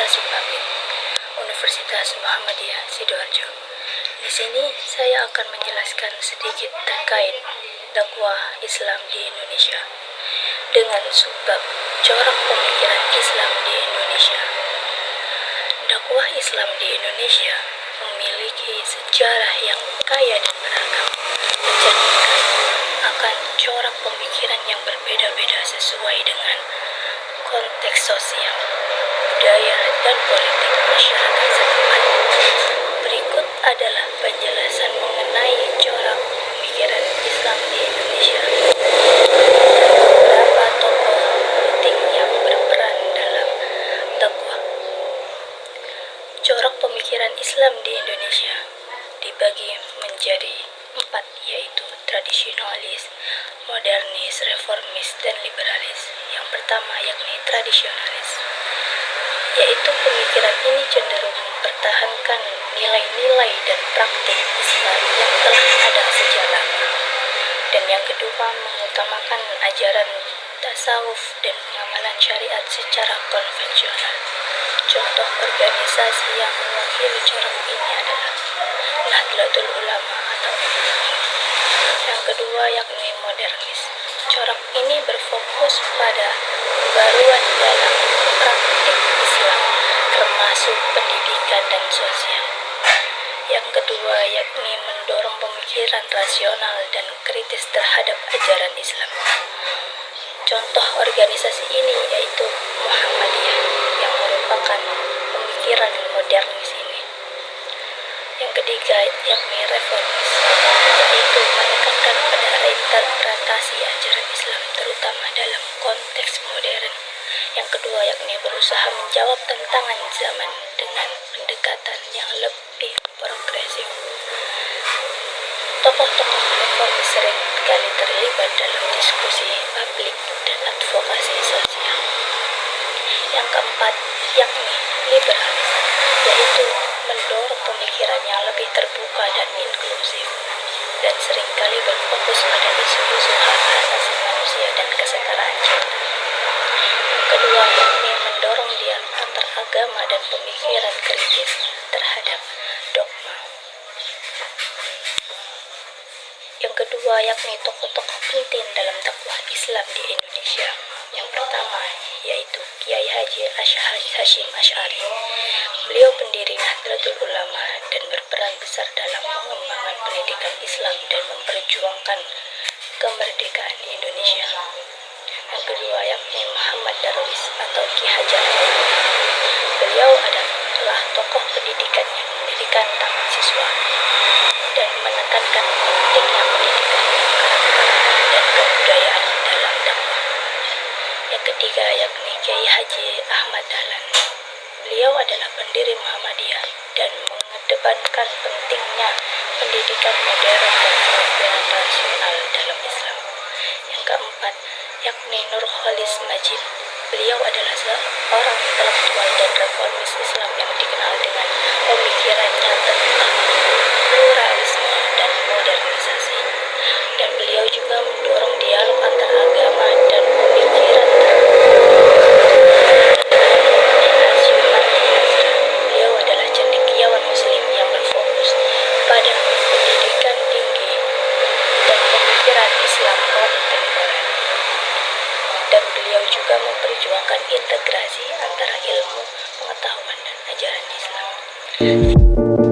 Organisasi Publik Universitas Muhammadiyah Sidoarjo. Di sini saya akan menjelaskan sedikit terkait dakwah Islam di Indonesia dengan subbab corak pemikiran Islam di Indonesia. Dakwah Islam di Indonesia memiliki sejarah yang kaya dan beragam, mencerminkan akan corak pemikiran yang berbeda-beda sesuai dengan konteks sosial, budaya, dan politik masyarakat setempat. Berikut adalah penjelasan mengenai corak pemikiran Islam di Indonesia. Beberapa tokoh penting yang berperan dalam dakwah. Corak pemikiran Islam di Indonesia dibagi menjadi 4, yaitu tradisionalis, modernis, reformis, dan liberalis. Yang pertama yakni tradisionalis, yaitu pemikiran ini cenderung mempertahankan nilai-nilai dan praktik Islam yang telah ada sejak lama. Dan yang kedua mengutamakan ajaran tasawuf dan pengamalan syariat secara konvensional. Contoh organisasi yang mewakili corak ini adalah Nahdlatul Ulama atau NU. Yang kedua yakni modernis. Corak ini berfokus pada pembaruan dalam praktik Islam, termasuk pendidikan dan sosial. Yang kedua yakni mendorong pemikiran rasional dan kritis terhadap ajaran Islam. Contoh organisasi ini yaitu Muhammadiyah yang merupakan pemikiran modernis ini. Yang ketiga yakni reformis, yaitu menekankan pada reinterpretasi ajaran Islam terutama dalam konteks modern. Yang kedua yakni berusaha menjawab tantangan zaman dengan pendekatan yang lebih progresif. Tokoh-tokoh reformis sering kali terlibat dalam diskusi publik dan advokasi sosial. Yang keempat yakni liberalis, yaitu mendorong pemikiran yang lebih terbuka dan inklusif, dan seringkali berfokus pada isu-isu hak asasi manusia dan kesetaraan gender. Yang kedua yakni mendorong dialog antar agama dan pemikiran kritis terhadap dogma. Yang kedua yakni tokoh-tokoh penting dalam dakwah Islam di Indonesia. Yang pertama yaitu Kiai Haji Hashim Asy'ari. Beliau pendiri Nahdlatul Ulama dan berperan besar dalam pengembangan pendidikan Islam dan memperjuangkan kemerdekaan Indonesia. Yang kedua yakni Muhammad Darwis atau Ki Hajar. Beliau adalah tokoh pendidikan yang mendirikan taman siswa dan menekankan pentingnya pendidikan karakter dan kebudayaan dalam dakwah. Yang ketiga yakni Kiai Haji Ahmad Dahlan. Beliau adalah pendiri Muhammadiyah dan mengedepankan pentingnya pendidikan modern dan pemikiran rasional dalam Islam. Yang keempat yakni Nurholis Majid. Beliau adalah seorang intelektual dan reformis Islam yang dikenal dengan pemikirannya tentang pluralisme dan modernisasi. Dan beliau juga mendorong dialog antar agama dan pemikiran nasionalis. Beliau adalah cendekiawan Muslim yang berfokus pada pendidikan tinggi dan pemikiran Islam kontemporer. Dan beliau juga memperjuangkan integrasi antara ilmu, pengetahuan, dan ajaran Islam.